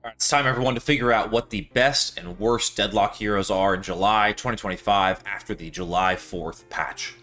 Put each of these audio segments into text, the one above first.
All right, it's time, everyone, to figure out what the best and worst Deadlock heroes are in July 2025 after the July 4th patch.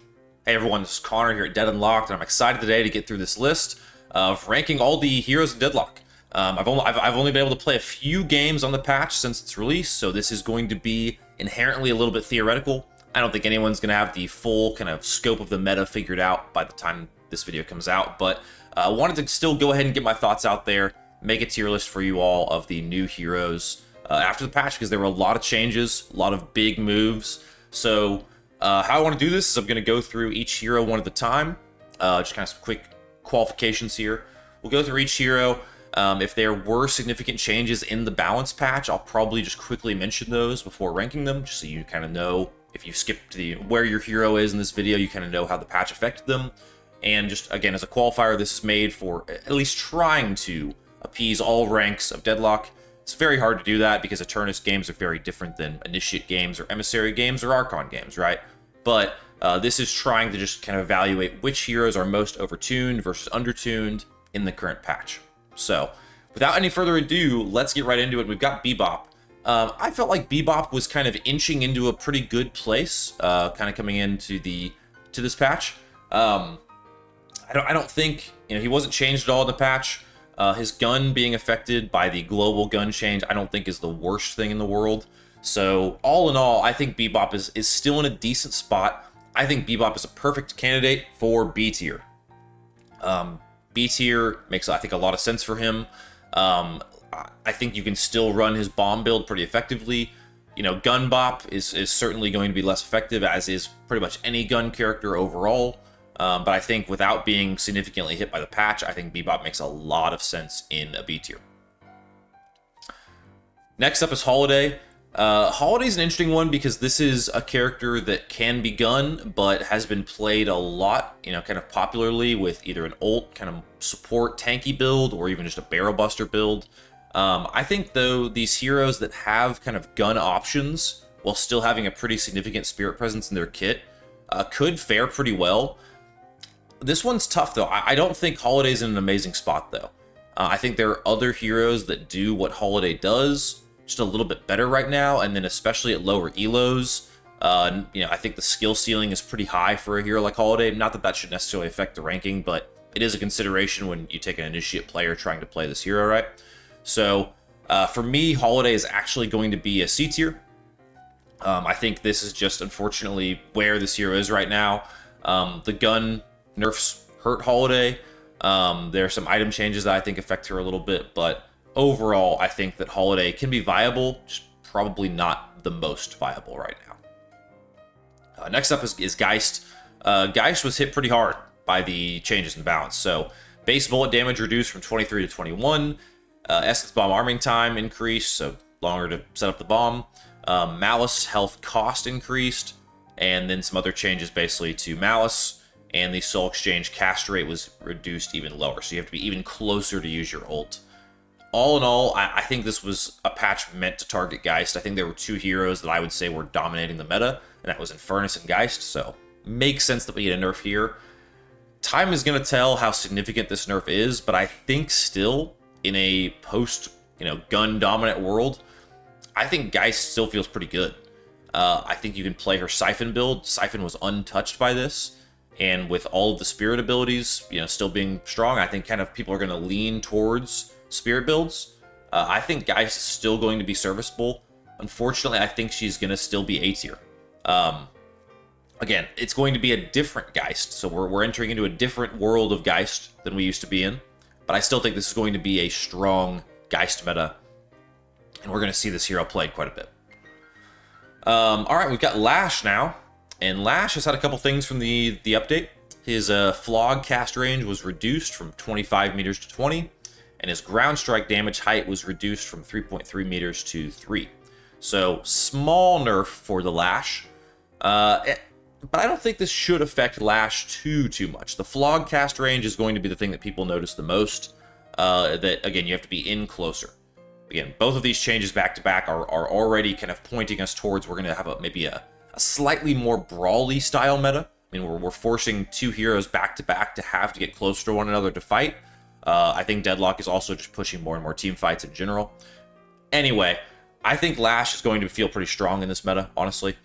Hey, everyone, this is Connor here at Dead Unlocked, and I'm excited today to get through this list of ranking all the heroes in Deadlock. I've only been able to play a few games on the patch since its release, so this is going to be inherently a little bit theoretical. I don't think anyone's going to have the full kind of scope of the meta figured out by the time this video comes out, but I wanted to still go ahead and get my thoughts out there, make a tier list for you all of the new heroes after the patch, because there were a lot of changes, a lot of big moves. So how I want to do this is I'm going to go through each hero one at a time, just kind of some quick qualifications here. We'll go through each hero. If there were significant changes in the balance patch, I'll probably just quickly mention those before ranking them, just so you kind of know, if you skipped where your hero is in this video, you kind of know how the patch affected them. And just, again, as a qualifier, this is made for at least trying to appease all ranks of Deadlock. It's very hard to do that because Eternus games are very different than Initiate games or Emissary games or Archon games, right? But this is trying to just kind of evaluate which heroes are most overtuned versus undertuned in the current patch. So, without any further ado, let's get right into it. We've got Bebop. I felt like Bebop was kind of inching into a pretty good place, kind of coming into this patch. I don't think, he wasn't changed at all in the patch. His gun being affected by the global gun change, I don't think is the worst thing in the world. So, all in all, I think Bebop is still in a decent spot. I think Bebop is a perfect candidate for B tier. B tier makes, I think, a lot of sense for him. I think you can still run his bomb build pretty effectively. Gun bop is certainly going to be less effective, as is pretty much any gun character overall. But I think without being significantly hit by the patch, I think Bebop makes a lot of sense in a B tier. Next up is Holliday. Holiday's an interesting one because this is a character that can be gun, but has been played a lot, kind of popularly with either an ult, kind of support tanky build, or even just a barrel buster build. I think, though, these heroes that have kind of gun options while still having a pretty significant spirit presence in their kit could fare pretty well. This one's tough, though. I don't think Holiday's in an amazing spot, though. I think there are other heroes that do what Holliday does just a little bit better right now, and then especially at lower elos. I think the skill ceiling is pretty high for a hero like Holliday. Not that that should necessarily affect the ranking, but it is a consideration when you take an Initiate player trying to play this hero, right? So, for me, Holliday is actually going to be a C tier. I think this is just, unfortunately, where this hero is right now. The gun nerfs hurt Holliday. There are some item changes that I think affect her a little bit, but overall, I think that Holliday can be viable, just probably not the most viable right now. Next up is Geist. Geist was hit pretty hard by the changes in balance. So, base bullet damage reduced from 23 to 21. Essence bomb arming time increased, so longer to set up the bomb. Malice health cost increased, and then some other changes basically to Malice. And the Soul Exchange cast rate was reduced even lower, so you have to be even closer to use your ult. All in all, I think this was a patch meant to target Geist. I think there were two heroes that I would say were dominating the meta, and that was Infernus and Geist, so makes sense that we get a nerf here. Time is going to tell how significant this nerf is, but I think still, in a post, gun-dominant world, I think Geist still feels pretty good. I think you can play her Siphon build. Siphon was untouched by this. And with all of the spirit abilities, still being strong, I think kind of people are going to lean towards spirit builds. I think Geist is still going to be serviceable. Unfortunately, I think she's going to still be A tier. Again, it's going to be a different Geist, so we're entering into a different world of Geist than we used to be in. But I still think this is going to be a strong Geist meta, and we're going to see this hero played quite a bit. All right, we've got Lash now. And Lash has had a couple things from the update. His flog cast range was reduced from 25 meters to 20, and his ground strike damage height was reduced from 3.3 meters to 3. So, small nerf for the Lash. But I don't think this should affect Lash too much. The flog cast range is going to be the thing that people notice the most. That, again, you have to be in closer. Again, both of these changes back-to-back are already kind of pointing us towards we're going to have maybe a slightly more brawly style meta. I mean, we're forcing two heroes back-to-back to have to get closer to one another to fight. I think Deadlock is also just pushing more and more team fights in general. Anyway, I think Lash is going to feel pretty strong in this meta, honestly.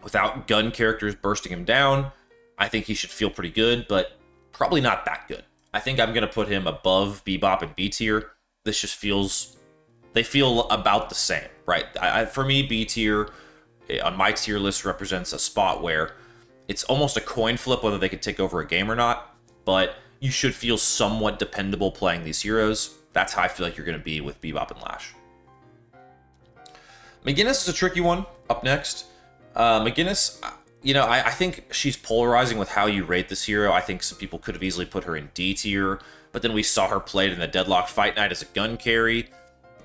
Without gun characters bursting him down, I think he should feel pretty good, but probably not that good. I think I'm going to put him above Bebop and B tier. This just feels... They feel about the same, right? For me, B tier on my tier list represents a spot where it's almost a coin flip whether they can take over a game or not, but you should feel somewhat dependable playing these heroes. That's how I feel like you're going to be with Bebop and Lash. McGinnis is a tricky one up next. McGinnis, you know, I think she's polarizing with how you rate this hero. I think some people could have easily put her in D tier, but then we saw her played in the Deadlock Fight Night as a gun carry.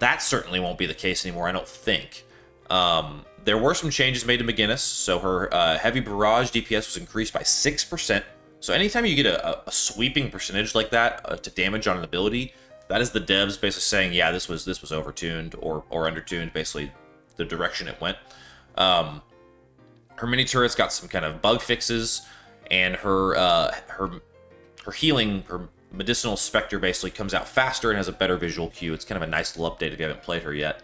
That certainly won't be the case anymore, I don't think. There were some changes made to McGinnis, so her heavy barrage DPS was increased by 6%. So anytime you get a sweeping percentage like that to damage on an ability, that is the devs basically saying, yeah, this was overtuned or undertuned, basically the direction it went. Her mini turrets got some kind of bug fixes, and her healing, her medicinal specter basically comes out faster and has a better visual cue. It's kind of a nice little update if you haven't played her yet.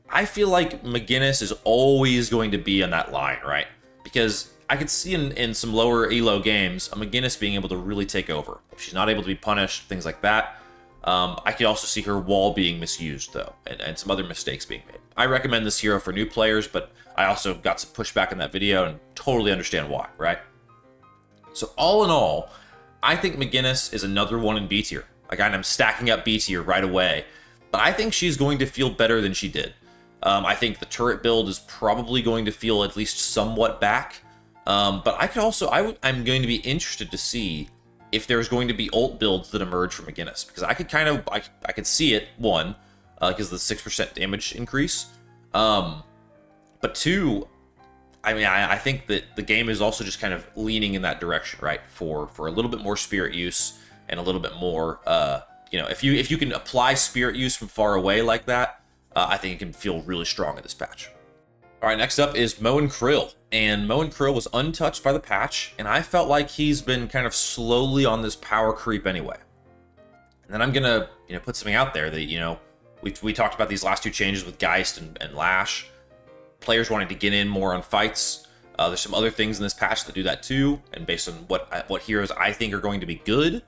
I feel like McGinnis is always going to be on that line, right? Because I could see in some lower elo games, a McGinnis being able to really take over. If she's not able to be punished, things like that. I could also see her wall being misused, though, and some other mistakes being made. I recommend this hero for new players, but I also got some pushback in that video and totally understand why, right? So all in all, I think McGinnis is another one in B tier. Like, I'm stacking up B tier right away, but I think she's going to feel better than she did. I think the turret build is probably going to feel at least somewhat back, but I could also, I'm going to be interested to see if there's going to be ult builds that emerge from McGinnis, because I could kind of, I could see it, one, because of the 6% damage increase, but two, I mean, I think that the game is also just kind of leaning in that direction, right? For a little bit more spirit use and a little bit more, you know, if you can apply spirit use from far away like that, I think it can feel really strong in this patch. All right, next up is Mo and Krill, and Mo and Krill was untouched by the patch, and I felt like he's been kind of slowly on this power creep anyway. And then I'm gonna, you know, put something out there that, you know, we talked about these last two changes with Geist and Lash. Players wanting to get in more on fights. There's some other things in this patch that do that too, and based on what heroes I think are going to be good,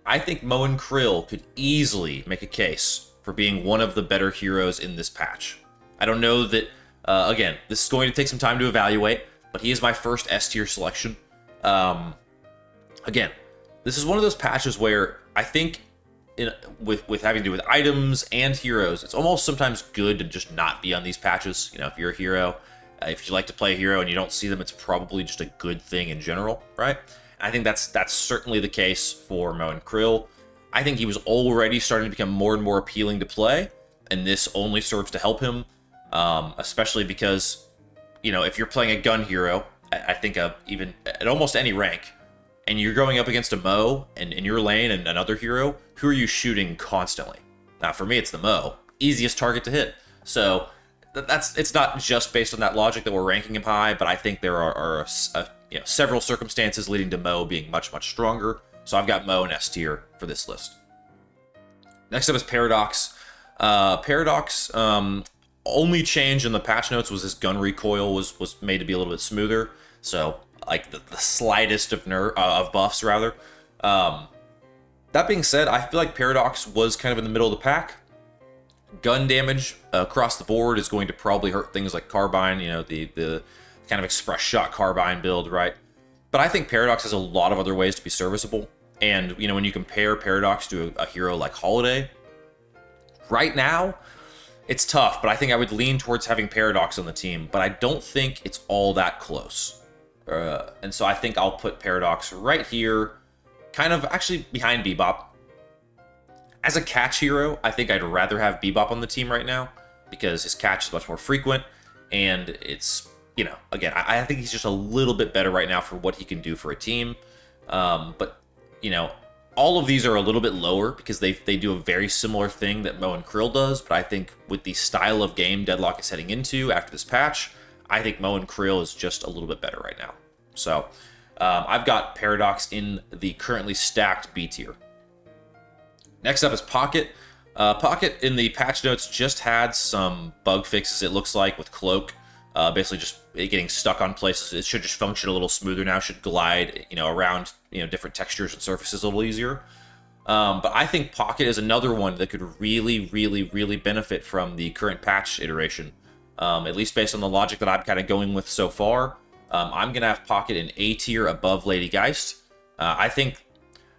I think Mo and Krill could easily make a case for being one of the better heroes in this patch. I don't know that, again, this is going to take some time to evaluate, but he is my first S tier selection. Again, this is one of those patches where I think with having to do with items and heroes, it's almost sometimes good to just not be on these patches. You know, if you're a hero, if you like to play a hero and you don't see them, it's probably just a good thing in general, right? I think that's certainly the case for Mo and Krill. I think he was already starting to become more and more appealing to play, and this only serves to help him, especially because, you know, if you're playing a gun hero, I think even at almost any rank, and you're going up against a Mo and in your lane and another hero, who are you shooting constantly? Now, for me, it's the Mo. Easiest target to hit. So it's not just based on that logic that we're ranking him high, but I think there are you know, several circumstances leading to Mo being much, much stronger. So I've got Mo in S tier for this list. Next up is Paradox. Paradox, only change in the patch notes was his gun recoil was made to be a little bit smoother. So, like, the slightest of buffs, rather. That being said, I feel like Paradox was kind of in the middle of the pack. Gun damage across the board is going to probably hurt things like Carbine, you know, the kind of express shot Carbine build, right? But I think Paradox has a lot of other ways to be serviceable. And, you know, when you compare Paradox to a hero like Holliday, right now, it's tough, but I think I would lean towards having Paradox on the team, but I don't think it's all that close. And so I think I'll put Paradox right here, kind of actually behind Bebop. As a catch hero, I think I'd rather have Bebop on the team right now, because his catch is much more frequent, and it's, you know, again, I think he's just a little bit better right now for what he can do for a team. But, you know, all of these are a little bit lower because they do a very similar thing that Mo and Krill does, but I think with the style of game Deadlock is heading into after this patch, I think Mo and Krill is just a little bit better right now. So I've got Paradox in the currently stacked B tier. Next up is Pocket. Pocket in the patch notes just had some bug fixes, it looks like, with Cloak. Basically just it getting stuck on places. It should just function a little smoother now, should glide, around, different textures and surfaces a little easier. But I think Pocket is another one that could really, really, really benefit from the current patch iteration. At least based on the logic that I'm kind of going with so far. I'm going to have Pocket in A tier above Lady Geist. I think,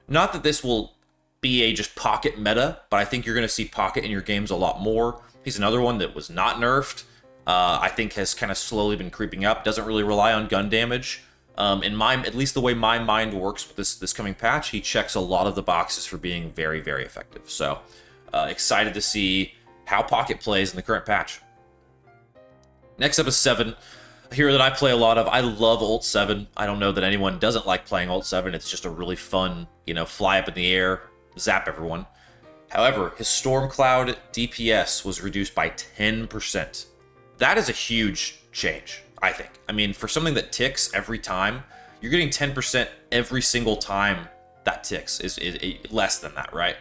not that this will be a just Pocket meta, but I think you're going to see Pocket in your games a lot more. He's another one that was not nerfed. I think has kind of slowly been creeping up. Doesn't really rely on gun damage. At least the way my mind works with this coming patch, he checks a lot of the boxes for being very, very effective. So, excited to see how Pocket plays in the current patch. Next up is 7, a hero that I play a lot of. I love Ult 7. I don't know that anyone doesn't like playing Ult 7. It's just a really fun, fly up in the air, zap everyone. However, his Storm Cloud DPS was reduced by 10%. That is a huge change, I think. I mean, for something that ticks every time, you're getting 10% every single time that ticks. Is less than that, right?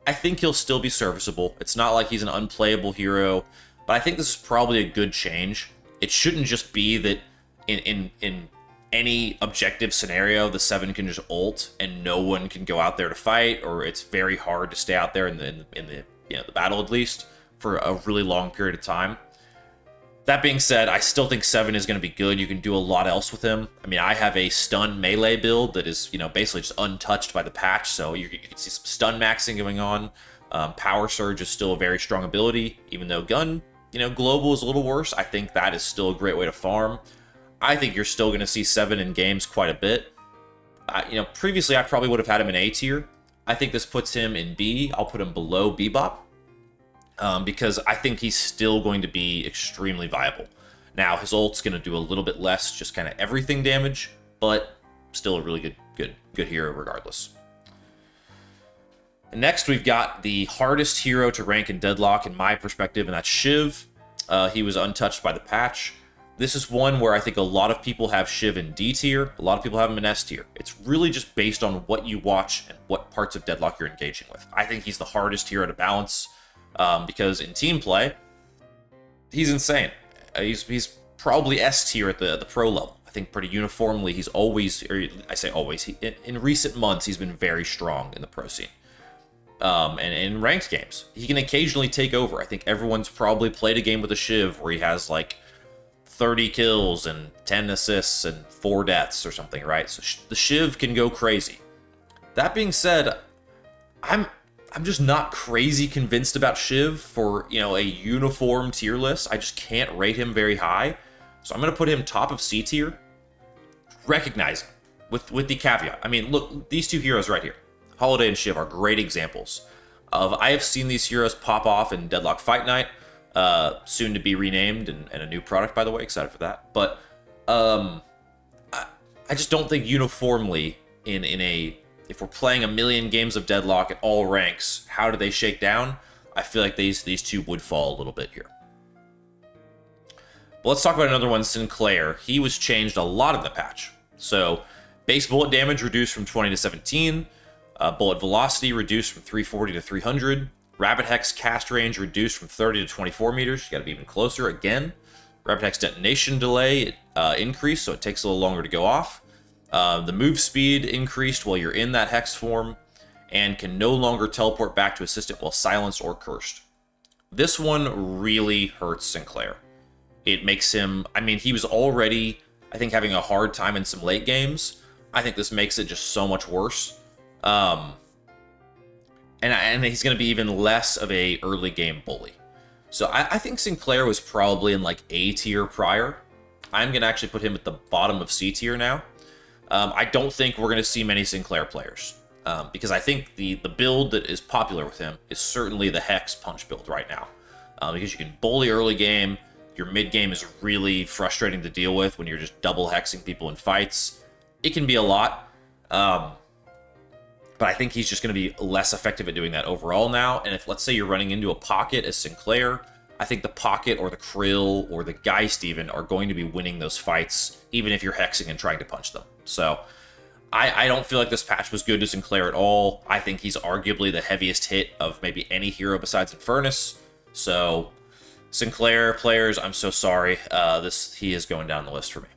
I think he'll still be serviceable. It's not like he's an unplayable hero, but I think this is probably a good change. It shouldn't just be that in any objective scenario, the 7 can just ult and no one can go out there to fight, or it's very hard to stay out there in the battle, at least for a really long period of time. That being said, I still think 7 is going to be good. You can do a lot else with him. I mean, I have a stun melee build that is, basically just untouched by the patch, so you can see some stun maxing going on. Power Surge is still a very strong ability, even though gun, global is a little worse. I think that is still a great way to farm. I think you're still going to see 7 in games quite a bit. Previously I probably would have had him in A tier. I think this puts him in B. I'll put him below Bebop. Because I think he's still going to be extremely viable. Now, his ult's going to do a little bit less, just kind of everything damage, but still a really good hero regardless. And next, we've got the hardest hero to rank in Deadlock, in my perspective, and that's Shiv. He was untouched by the patch. This is one where I think a lot of people have Shiv in D tier, a lot of people have him in S tier. It's really just based on what you watch and what parts of Deadlock you're engaging with. I think he's the hardest hero to balance. Because in team play, he's insane. He's probably S tier at the pro level. I think pretty uniformly, he's always, or I say always, in recent months, he's been very strong in the pro scene. And in ranked games, he can occasionally take over. I think everyone's probably played a game with a Shiv where he has like 30 kills and 10 assists and 4 deaths or something, right? So the Shiv can go crazy. That being said, I'm just not crazy convinced about Shiv for, a uniform tier list. I just can't rate him very high. So I'm going to put him top of C tier. Recognizing, with the caveat. I mean, look, these two heroes right here, Holliday and Shiv, are great examples of, I have seen these heroes pop off in Deadlock Fight Night, soon to be renamed, and a new product, by the way, excited for that. But I just don't think uniformly if we're playing a million games of Deadlock at all ranks, how do they shake down? I feel like these two would fall a little bit here. But let's talk about another one, Sinclair. He was changed a lot in the patch. So, base bullet damage reduced from 20 to 17. Bullet velocity reduced from 340 to 300. Rabbit Hex cast range reduced from 30 to 24 meters. You gotta be even closer again. Rabbit Hex detonation delay increased, so it takes a little longer to go off. The move speed increased while you're in that hex form, and can no longer teleport back to assistant while silenced or cursed. This one really hurts Sinclair. It makes him, he was already, I think, having a hard time in some late games. I think this makes it just so much worse. And he's going to be even less of a early game bully. So I think Sinclair was probably in like A tier prior. I'm going to actually put him at the bottom of C tier now. I don't think we're going to see many Sinclair players, because I think the build that is popular with him is certainly the Hex Punch build right now, because you can bully early game. Your mid game is really frustrating to deal with when you're just double hexing people in fights. It can be a lot, but I think he's just going to be less effective at doing that overall now. And if, let's say, you're running into a Pocket as Sinclair, I think the Pocket or the Krill or the Geist even are going to be winning those fights, even if you're hexing and trying to punch them. So I don't feel like this patch was good to Sinclair at all. I think he's arguably the heaviest hit of maybe any hero besides Infernus. So, Sinclair players, I'm so sorry. He is going down the list for me.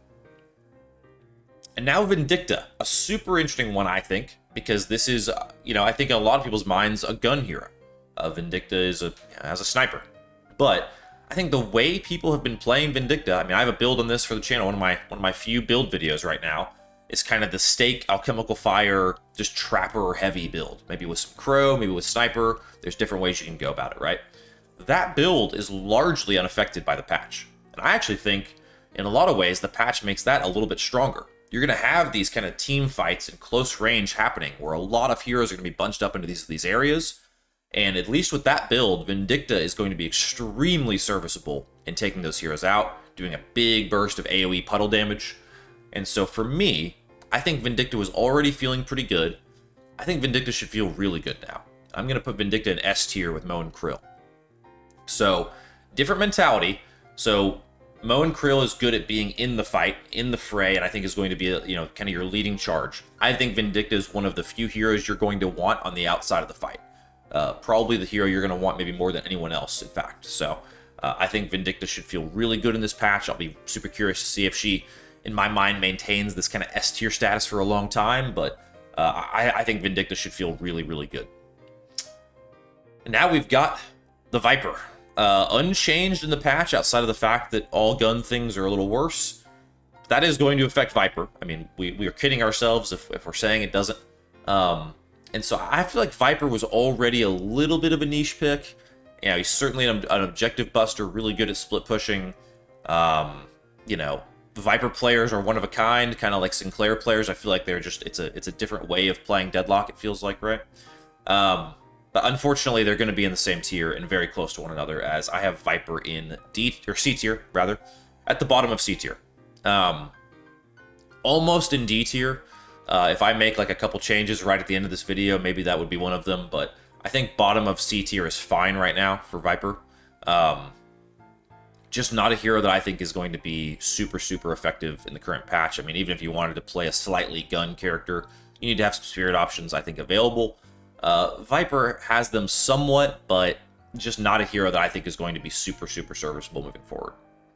And now Vindicta, a super interesting one, I think, because this is, I think in a lot of people's minds, a gun hero. Vindicta has a sniper. But I think the way people have been playing Vindicta, I mean, I have a build on this for the channel, one of my few build videos right now, is kind of the stake, alchemical fire, just trapper or heavy build. Maybe with some crow, maybe with sniper. There's different ways you can go about it, right? That build is largely unaffected by the patch. And I actually think, in a lot of ways, the patch makes that a little bit stronger. You're going to have these kind of team fights in close range happening where a lot of heroes are going to be bunched up into these areas. And at least with that build, Vindicta is going to be extremely serviceable in taking those heroes out, doing a big burst of AoE puddle damage. And so for me, I think Vindicta was already feeling pretty good. I think Vindicta should feel really good now. I'm going to put Vindicta in S tier with Mo and Krill. So, different mentality. So, Mo and Krill is good at being in the fight, in the fray, and I think is going to be, kind of your leading charge. I think Vindicta is one of the few heroes you're going to want on the outside of the fight. Probably the hero you're going to want maybe more than anyone else, in fact. So, I think Vindicta should feel really good in this patch. I'll be super curious to see if she, in my mind, maintains this kind of S tier status for a long time, but I think Vindicta should feel really, really good. And now we've got the Vyper. Unchanged in the patch, outside of the fact that all gun things are a little worse. That is going to affect Vyper. I mean, we are kidding ourselves if we're saying it doesn't. And so I feel like Vyper was already a little bit of a niche pick. He's certainly an objective buster, really good at split pushing. The Vyper players are one of a kind, kind of like Sinclair players. I feel like they're just, it's a different way of playing Deadlock, it feels like, right? But unfortunately, they're going to be in the same tier and very close to one another, as I have Vyper in C tier, rather, at the bottom of C tier. Almost in D tier. If I make like a couple changes right at the end of this video, maybe that would be one of them, but I think bottom of C tier is fine right now for Vyper. Just not a hero that I think is going to be super, super effective in the current patch. I mean, even if you wanted to play a slightly gun character, you need to have some spirit options, I think, available. Vyper has them somewhat, but just not a hero that I think is going to be super, super serviceable moving forward.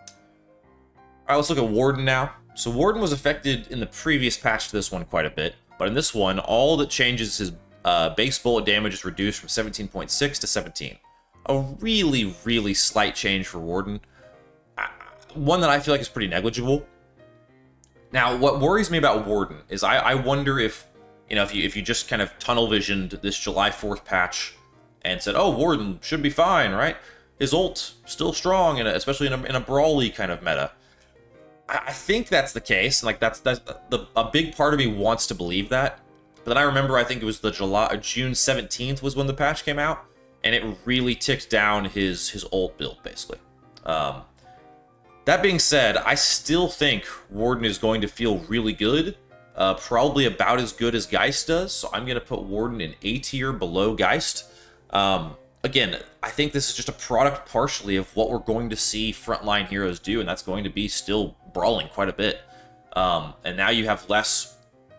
All right, let's look at Warden now. So Warden was affected in the previous patch to this one quite a bit, but in this one, all that changes is his base bullet damage is reduced from 17.6 to 17. A really, really slight change for Warden. One that I feel like is pretty negligible. Now, what worries me about Warden is I wonder if, if you just kind of tunnel visioned this July 4th patch and said, oh, Warden should be fine, right? His ult still strong, especially in a brawly kind of meta. I think that's the case. Like that's a big part of me wants to believe that. But then I remember, I think it was June 17th was when the patch came out, and it really ticked down his ult build, basically. That being said, I still think Warden is going to feel really good. Probably about as good as Geist does, so I'm going to put Warden in A tier below Geist. Again, I think this is just a product partially of what we're going to see frontline heroes do, and that's going to be still brawling quite a bit. And now you have less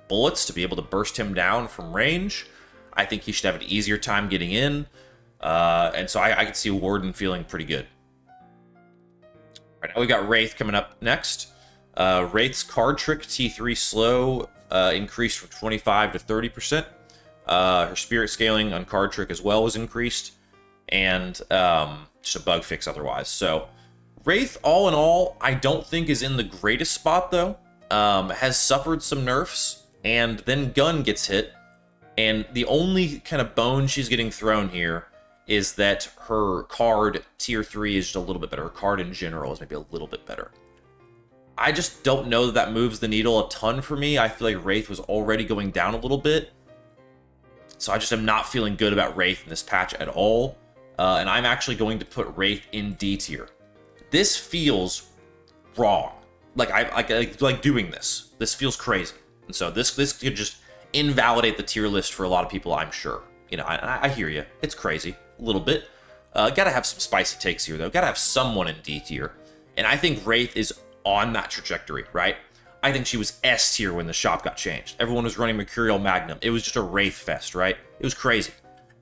bullets to be able to burst him down from range. I think he should have an easier time getting in, and so I could see Warden feeling pretty good. All right, now we got Wraith coming up next. Wraith's card trick T3 slow increased from 25 to 30%. Her spirit scaling on card trick as well was increased, and just a bug fix otherwise. So Wraith, all in all, I don't think is in the greatest spot though. Has suffered some nerfs, and then Gun gets hit, and the only kind of bone she's getting thrown here is that her card tier 3 is just a little bit better. Her card in general is maybe a little bit better. I just don't know that moves the needle a ton for me. I feel like Wraith was already going down a little bit, so I just am not feeling good about Wraith in this patch at all. And I'm actually going to put Wraith in D tier. This feels wrong. Like I like doing this. This feels crazy, and so this could just invalidate the tier list for a lot of people, I'm sure. I hear you. It's crazy a little bit. Gotta have some spicy takes here though. Gotta have someone in D tier, and I think Wraith is on that trajectory, right? I think she was S tier when the shop got changed. Everyone was running Mercurial Magnum. It was just a Wraith fest, right? It was crazy.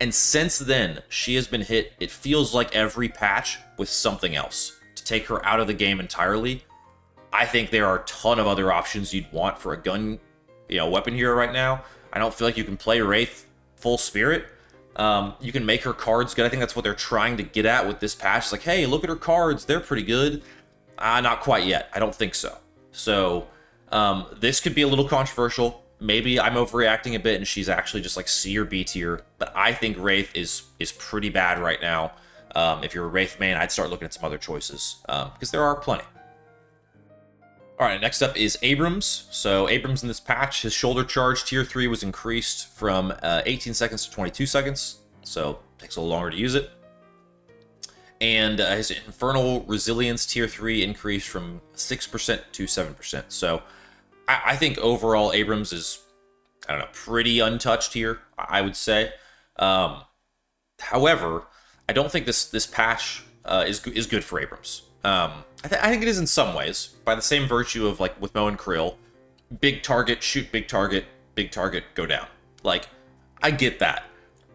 And since then, she has been hit, it feels like every patch, with something else to take her out of the game entirely. I think there are a ton of other options you'd want for a gun, weapon hero right now. I don't feel like you can play Wraith full spirit. You can make her cards good. I think that's what they're trying to get at with this patch. It's like, hey, look at her cards. They're pretty good. Not quite yet. I don't think so. So this could be a little controversial. Maybe I'm overreacting a bit and she's actually just like C or B tier. But I think Wraith is pretty bad right now. If you're a Wraith main, I'd start looking at some other choices because there are plenty. All right, next up is Abrams. So Abrams in this patch, his shoulder charge tier 3 was increased from 18 seconds to 22 seconds. So it takes a little longer to use it. And his infernal resilience tier 3 increased from 6% to 7%. So I think overall Abrams is, pretty untouched here, I would say. However, I don't think this patch is good for Abrams. I think it is in some ways, by the same virtue of, like, with Mo and Krill, big target, shoot big target, go down. Like, I get that.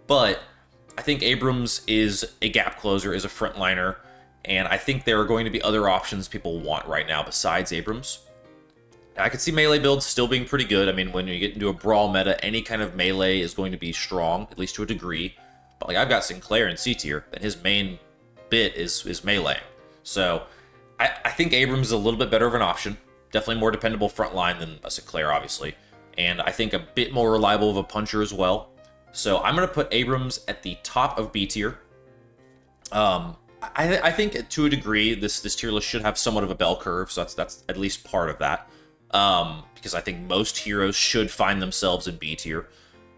But I think Abrams is a gap closer, is a frontliner, and I think there are going to be other options people want right now besides Abrams. I could see melee builds still being pretty good. I mean, when you get into a brawl meta, any kind of melee is going to be strong, at least to a degree. But, like, I've got Sinclair in C tier, and his main bit is melee. So I think Abrams is a little bit better of an option. Definitely more dependable frontline than a Sinclair, obviously. And I think a bit more reliable of a puncher as well. So I'm going to put Abrams at the top of B tier. I think to a degree, this tier list should have somewhat of a bell curve. So that's at least part of that. Because I think most heroes should find themselves in B tier.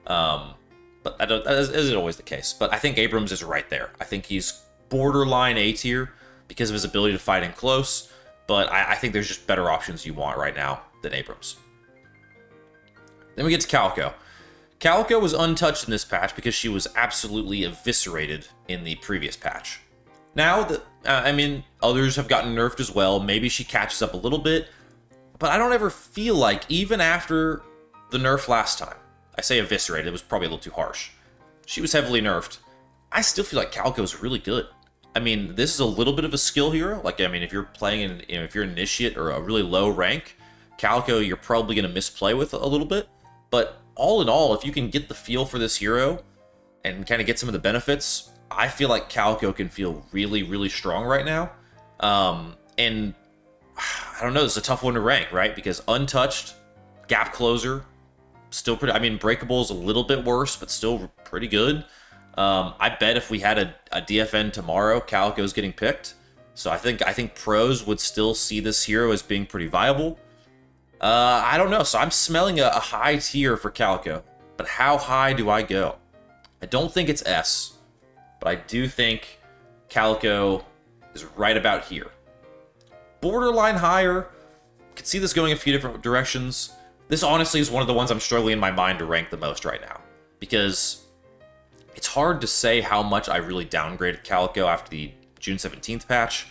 But that isn't always the case. But I think Abrams is right there. I think he's borderline A tier because of his ability to fight in close, but I think there's just better options you want right now than Abrams. Then we get to Calico. Calico was untouched in this patch because she was absolutely eviscerated in the previous patch. Now, others have gotten nerfed as well. Maybe she catches up a little bit, but I don't ever feel like, even after the nerf last time, I say eviscerated, it was probably a little too harsh. She was heavily nerfed. I still feel like Calico is really good. I mean, this is a little bit of a skill hero. Like, if you're playing if you're an initiate or a really low rank, Calico you're probably going to misplay with a little bit. But all in all, if you can get the feel for this hero and kind of get some of the benefits, I feel like Calico can feel really, really strong right now. And I don't know, this is a tough one to rank, right? Because untouched, gap closer, still pretty. Breakable is a little bit worse, but still pretty good. I bet if we had a DFN tomorrow, Calico's getting picked. So I think pros would still see this hero as being pretty viable. I don't know. So I'm smelling a high tier for Calico. But how high do I go? I don't think it's S. But I do think Calico is right about here. Borderline higher. Could see this going a few different directions. This honestly is one of the ones I'm struggling in my mind to rank the most right now. Because it's hard to say how much I really downgraded Calico after the June 17th patch.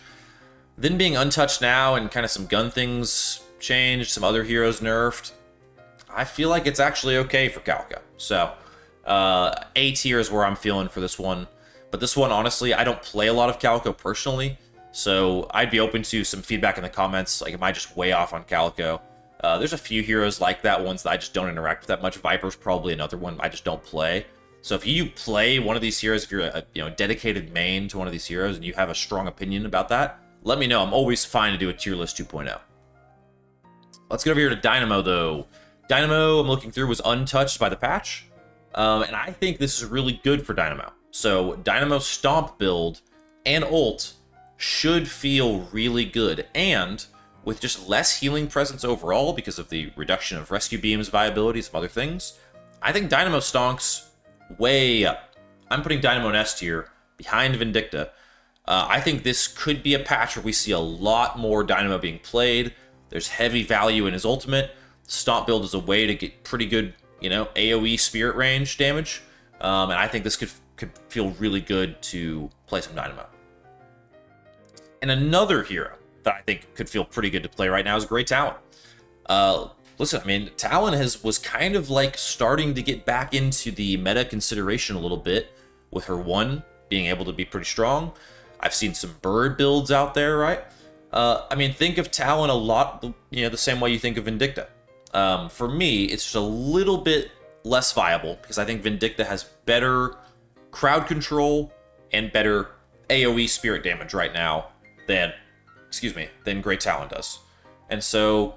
Then being untouched now and kind of some gun things changed, some other heroes nerfed, I feel like it's actually okay for Calico. So, A tier is where I'm feeling for this one. But this one, honestly, I don't play a lot of Calico personally, so I'd be open to some feedback in the comments. Like, am I just way off on Calico? There's a few heroes like that, ones that I just don't interact with that much. Vyper's probably another one I just don't play. So if you play one of these heroes, if you're a dedicated main to one of these heroes and you have a strong opinion about that, let me know. I'm always fine to do a tier list 2.0. Let's get over here to Dynamo, though. Dynamo, I'm looking through, was untouched by the patch. And I think this is really good for Dynamo. So Dynamo Stomp build and ult should feel really good. And with just less healing presence overall because of the reduction of rescue beams viability, some other things, I think Dynamo stonks way up. I'm putting Dynamo in S tier behind Vindicta. I think this could be a patch where we see a lot more Dynamo being played. There's heavy value in his ultimate. Stomp build is a way to get pretty good, AoE spirit range damage. And I think this could feel really good to play some Dynamo. And another hero that I think could feel pretty good to play right now is Great Talon. Listen, I mean, Talon was kind of like starting to get back into the meta consideration a little bit, with her 1 being able to be pretty strong. I've seen some bird builds out there, right? I mean, think of Talon a lot, the same way you think of Vindicta. For me, it's just a little bit less viable, because I think Vindicta has better crowd control and better AoE spirit damage right now than Great Talon does. And so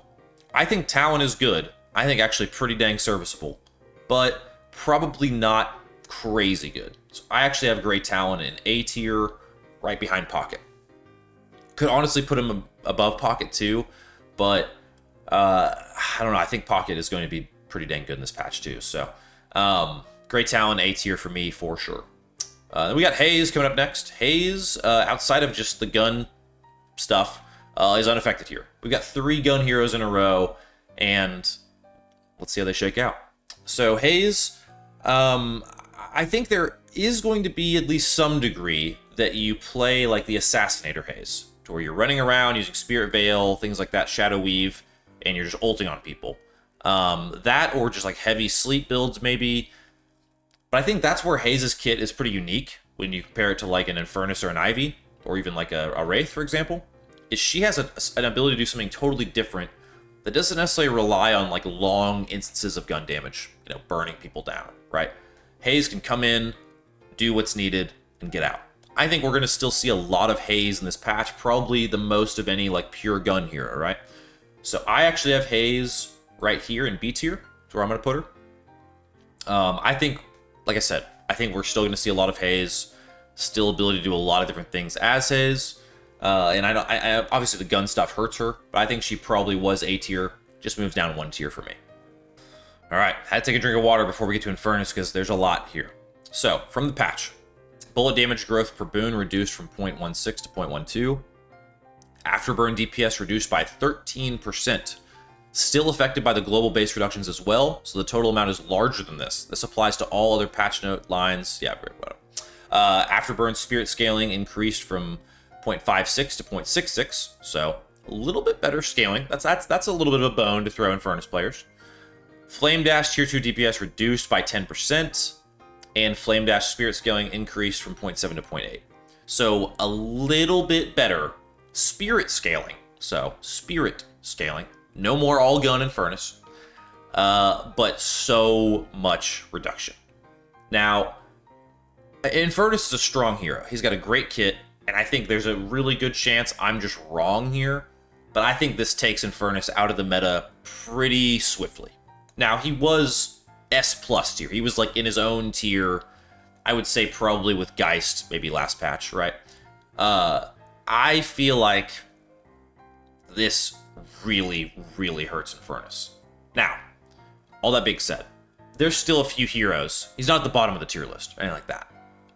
I think Talon is good. I think actually pretty dang serviceable, but probably not crazy good. So I actually have Great Talon in A tier, right behind Pocket. Could honestly put him above Pocket too, but I don't know. I think Pocket is going to be pretty dang good in this patch too. So Great Talon A tier for me for sure. Then we got Haze coming up next. Haze, outside of just the gun stuff, is unaffected here. We've got 3 gun heroes in a row, and let's see how they shake out. So Haze, I think there is going to be at least some degree that you play like the Assassinator Haze, to where you're running around using Spirit Veil, things like that, Shadow Weave, and you're just ulting on people. That or just like heavy sleep builds maybe. But I think that's where Haze's kit is pretty unique when you compare it to like an Infernus or an Ivy, or even like a Wraith, for example, is she has an ability to do something totally different that doesn't necessarily rely on like long instances of gun damage, burning people down, right? Haze can come in, do what's needed, and get out. I think we're going to still see a lot of Haze in this patch, probably the most of any like pure gun hero, right? So I actually have Haze right here in B tier. That's where I'm going to put her. I think, like I said, I think we're still going to see a lot of Haze, still ability to do a lot of different things as Haze. And I obviously the gun stuff hurts her, but I think she probably was A tier, just moves down 1 tier for me. All right, had to take a drink of water before we get to Infernus because there's a lot here. So, from the patch, bullet damage growth per boon reduced from 0.16 to 0.12. Afterburn DPS reduced by 13%. Still affected by the global base reductions as well, so the total amount is larger than this. This applies to all other patch note lines. Yeah, whatever. Afterburn spirit scaling increased from 0.56 to 0.66, so a little bit better scaling. That's a little bit of a bone to throw Infernus players. Flame Dash Tier 2 DPS reduced by 10%, and Flame Dash spirit scaling increased from 0.7 to 0.8. So a little bit better spirit scaling. So spirit scaling. No more all gun Infernus, but so much reduction. Now, Infernus is a strong hero. He's got a great kit, and I think there's a really good chance I'm just wrong here, but I think this takes Infernus out of the meta pretty swiftly. Now, he was S+ tier. He was like in his own tier, I would say probably with Geist, maybe last patch, right? I feel like this really, really hurts Infernus. Now, all that being said, there's still a few heroes. He's not at the bottom of the tier list, or anything like that.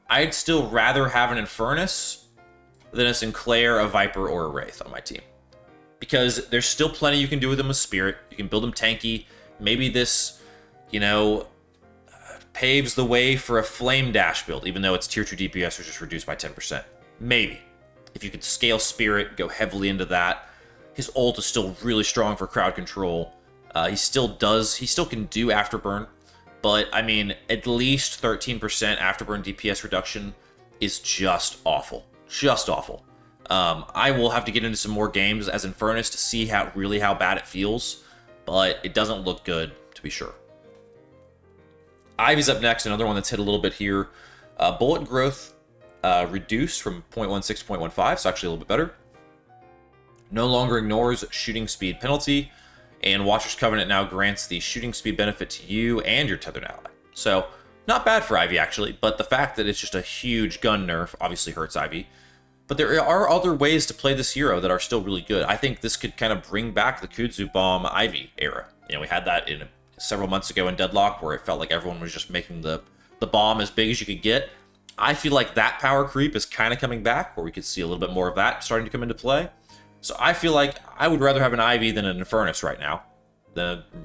I'd still rather have an Infernus than a Sinclair, a Vyper, or a Wraith on my team. Because there's still plenty you can do with him with Spirit. You can build him tanky. Maybe this, paves the way for a Flame Dash build, even though its tier 2 DPS was just reduced by 10%. Maybe. If you could scale Spirit, go heavily into that. His ult is still really strong for crowd control. He still can do Afterburn. But, I mean, at least 13% Afterburn DPS reduction is just awful. Just awful. I will have to get into some more games as Infernus to see how bad it feels. But it doesn't look good, to be sure. Ivy's up next, another one that's hit a little bit here. Bullet growth reduced from 0.16 to 0.15, so actually a little bit better. No longer ignores shooting speed penalty, and Watcher's Covenant now grants the shooting speed benefit to you and your tethered ally. So, not bad for Ivy, actually, but the fact that it's just a huge gun nerf obviously hurts Ivy. But there are other ways to play this hero that are still really good. I think this could kind of bring back the Kudzu Bomb Ivy era. We had that several months ago in Deadlock, where it felt like everyone was just making the bomb as big as you could get. I feel like that power creep is kind of coming back, where we could see a little bit more of that starting to come into play. So I feel like I would rather have an Ivy than an Infernus right now,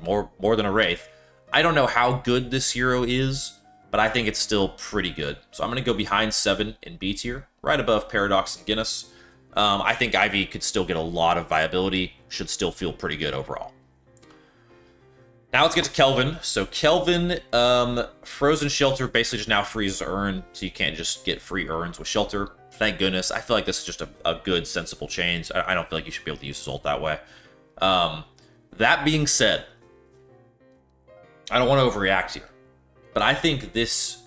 more than a Wraith. I don't know how good this hero is, but I think it's still pretty good. So I'm going to go behind 7 in B tier, right above Paradox and McGinnis. I think Ivy could still get a lot of viability, should still feel pretty good overall. Now let's get to Kelvin. So Kelvin, Frozen Shelter basically just now freezes Urn, so you can't just get free Urns with Shelter. Thank goodness. I feel like this is just a good, sensible change. I don't feel like you should be able to use his ult that way. That being said, I don't want to overreact here, but I think this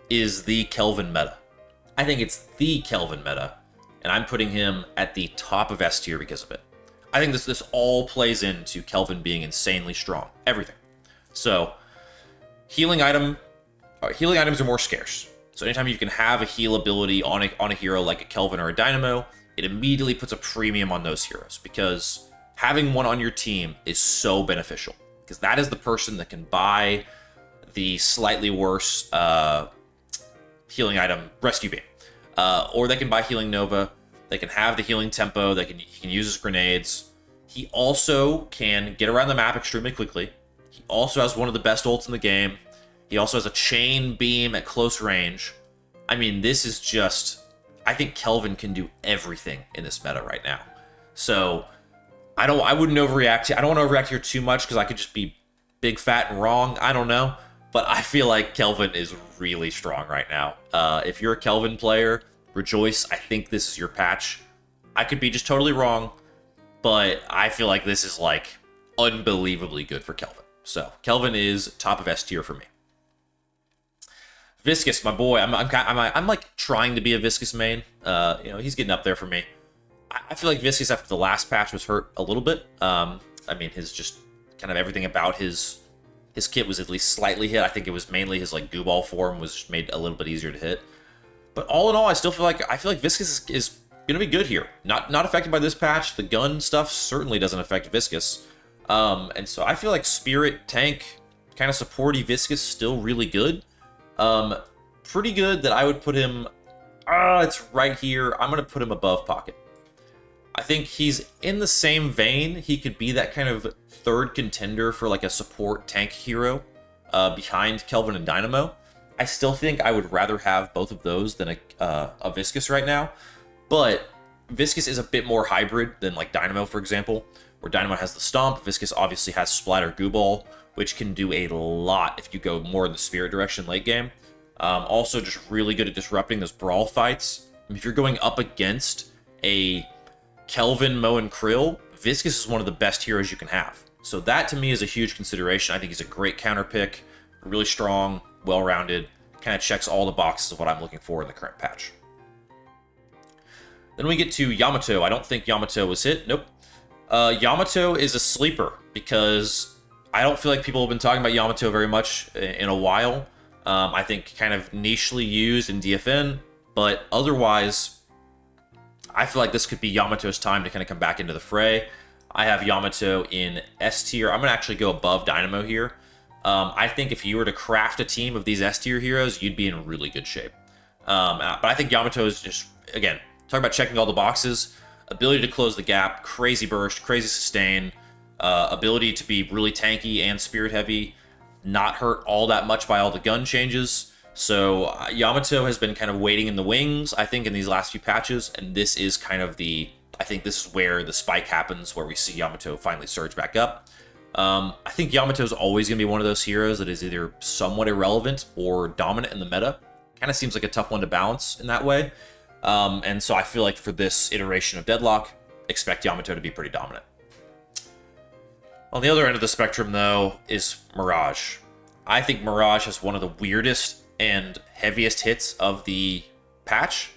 is the Kelvin meta. I think it's the Kelvin meta, and I'm putting him at the top of S tier because of it. I think this all plays into Kelvin being insanely strong. Everything. So, healing items are more scarce. So anytime you can have a heal ability on a hero like a Kelvin or a Dynamo, it immediately puts a premium on those heroes, because having one on your team is so beneficial. Because that is the person that can buy the slightly worse healing item, Rescue Beam. Or they can buy Healing Nova. They can have the healing tempo. He can use his grenades. He also can get around the map extremely quickly. He also has one of the best ults in the game. He also has a chain beam at close range. I mean, this is just... I think Kelvin can do everything in this meta right now. So, I wouldn't overreact. I don't want to overreact here too much, because I could just be big, fat, and wrong. I don't know. But I feel like Kelvin is really strong right now. If you're a Kelvin player, rejoice. I think this is your patch. I could be just totally wrong, but I feel like this is, like, unbelievably good for Kelvin. So, Kelvin is top of S tier for me. Viscous, my boy. I'm like trying to be a Viscous main. You know, he's getting up there for me. I feel like Viscous after the last patch was hurt a little bit. I mean, his just kind of everything about his kit was at least slightly hit. I think it was mainly his like goo ball form was made a little bit easier to hit. But all in all, I feel like Viscous is gonna be good here. Not affected by this patch. The gun stuff certainly doesn't affect Viscous. And so I feel like Spirit, Tank, kind of supporty Viscous still really good. Pretty good that I would put him... it's right here. I'm going to put him above Pocket. I think he's in the same vein. He could be that kind of third contender for like a support tank hero behind Kelvin and Dynamo. I still think I would rather have both of those than a Viscous right now. But Viscous is a bit more hybrid than like Dynamo, for example, where Dynamo has the Stomp. Viscous obviously has Splatter Goo Ball, which can do a lot if you go more in the Spirit direction late game. Also just really good at disrupting those brawl fights. If you're going up against a Kelvin, Mo, and Krill, Viscous is one of the best heroes you can have. So that to me is a huge consideration. I think he's a great counter pick, really strong, well-rounded, kind of checks all the boxes of what I'm looking for in the current patch. Then we get to Yamato. I don't think Yamato was hit. Nope. Yamato is a sleeper because I don't feel like people have been talking about Yamato very much in a while. I think kind of nichely used in DFN, but otherwise, I feel like this could be Yamato's time to kind of come back into the fray. I have Yamato in S tier. I'm going to actually go above Dynamo here. I think if you were to craft a team of these S tier heroes, you'd be in really good shape. But I think Yamato is just, again, talking about checking all the boxes, ability to close the gap, crazy burst, crazy sustain, ability to be really tanky and spirit heavy, not hurt all that much by all the gun changes. So Yamato has been kind of waiting in the wings, I think, in these last few patches, and this is kind of I think this is where the spike happens, where we see Yamato finally surge back up. I think Yamato is always going to be one of those heroes that is either somewhat irrelevant or dominant in the meta. Kind of seems like a tough one to balance in that way. And so I feel like for this iteration of Deadlock, expect Yamato to be pretty dominant. On the other end of the spectrum, though, is Mirage. I think Mirage has one of the weirdest and heaviest hits of the patch,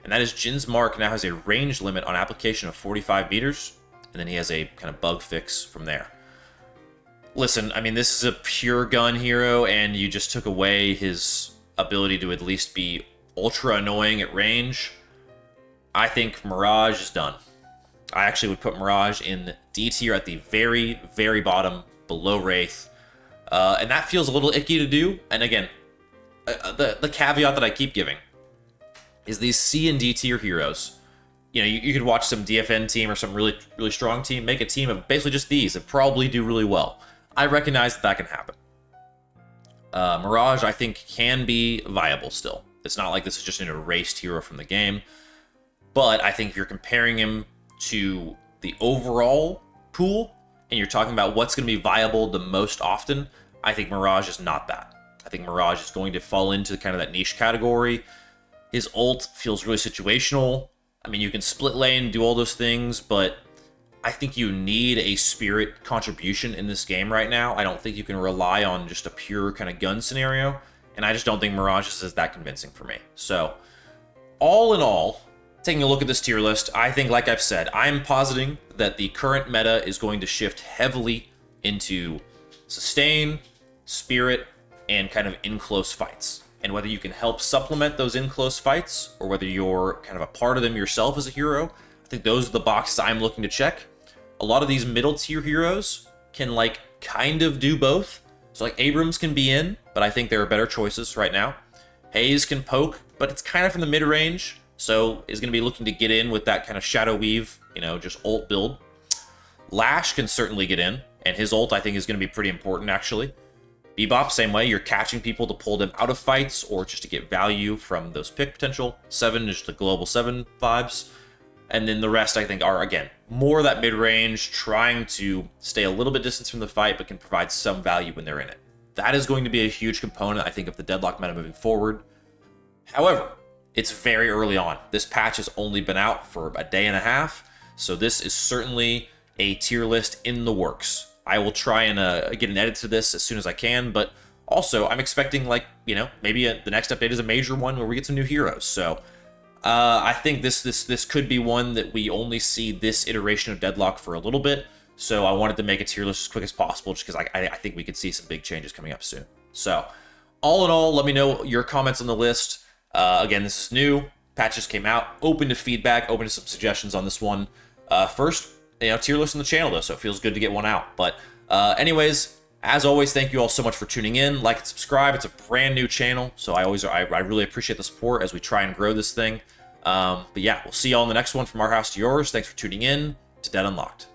and that is Jin's Mark now has a range limit on application of 45 meters, and then he has a kind of bug fix from there. Listen, I mean, this is a pure gun hero, and you just took away his ability to at least be ultra annoying at range. I think Mirage is done. I actually would put Mirage in D tier at the very, very bottom, below Wraith. And that feels a little icky to do. And again, the caveat that I keep giving is these C and D tier heroes. You know, you could watch some DFN team or some really, really strong team make a team of basically just these that probably do really well. I recognize that can happen. Mirage, I think, can be viable still. It's not like this is just an erased hero from the game. But I think if you're comparing him to the overall pool and you're talking about what's going to be viable the most often, I think Mirage is not that. I think Mirage is going to fall into kind of that niche category. His ult feels really situational. I mean, you can split lane, do all those things, but I think you need a spirit contribution in this game right now. I don't think you can rely on just a pure kind of gun scenario, and I just don't think Mirage is that convincing for me. So, all in all, taking a look at this tier list, I think, like I've said, I'm positing that the current meta is going to shift heavily into sustain, spirit, and kind of in-close fights. And whether you can help supplement those in-close fights, or whether you're kind of a part of them yourself as a hero, I think those are the boxes I'm looking to check. A lot of these middle-tier heroes can, like, kind of do both. So, like, Abrams can be in, but I think there are better choices right now. Haze can poke, but it's kind of from the mid-range, so is going to be looking to get in with that kind of Shadow Weave, you know, just ult build. Lash can certainly get in, and his ult, I think, is going to be pretty important, actually. Bebop, same way. You're catching people to pull them out of fights, or just to get value from those pick potential. 7 is the global 7 vibes. And then the rest, I think, are, again, more that mid-range, trying to stay a little bit distance from the fight, but can provide some value when they're in it. That is going to be a huge component, I think, of the Deadlock meta moving forward. However, it's very early on. This patch has only been out for a day and a half, so this is certainly a tier list in the works. I will try and get an edit to this as soon as I can, but also I'm expecting, like, you know, maybe the next update is a major one where we get some new heroes. So I think this could be one that we only see this iteration of Deadlock for a little bit. So I wanted to make a tier list as quick as possible, just because I think we could see some big changes coming up soon. So all in all, let me know your comments on the list. Again, this is new. Patches came out. Open to feedback. Open to some suggestions on this one. First, you know, tier list on the channel, though, so it feels good to get one out. But anyways, as always, thank you all so much for tuning in. Like and subscribe. It's a brand new channel, so I really appreciate the support as we try and grow this thing. But yeah, we'll see y'all in the next one. From our house to yours. Thanks for tuning in to Dead Unlocked.